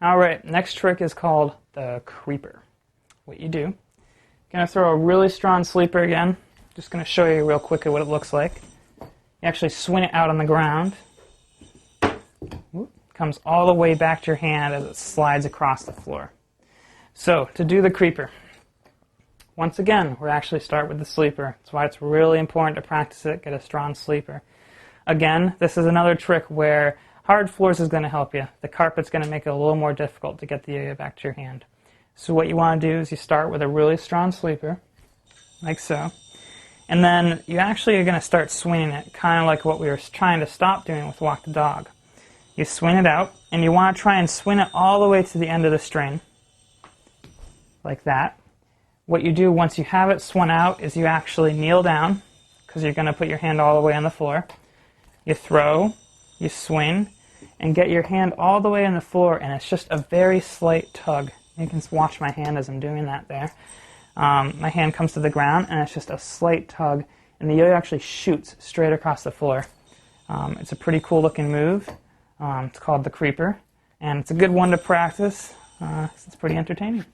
Alright, next trick is called the creeper. What you do, you're going to throw a really strong sleeper again. Just going to show you real quickly what it looks like. You actually swing it out on the ground. Comes all the way back to your hand as it slides across the floor. So, to do the creeper, once again, we'll actually start with the sleeper. That's why it's really important to practice it, get a strong sleeper. Again, this is another trick where hard floors is going to help you. The carpet's going to make it a little more difficult to get the yo-yo back to your hand. So what you want to do is you start with a really strong sleeper, like so. And then you actually are going to start swinging it, kind of like what we were trying to stop doing with Walk the Dog. You swing it out, and you want to try and swing it all the way to the end of the string, like that. What you do once you have it swung out is you actually kneel down, because you're going to put your hand all the way on the floor. You throw, you swing, and get your hand all the way on the floor, and it's just a very slight tug. You can watch my hand as I'm doing that there. My hand comes to the ground, and it's just a slight tug, and the yo-yo actually shoots straight across the floor. It's a pretty cool looking move. It's called the creeper, and it's a good one to practice. It's pretty entertaining.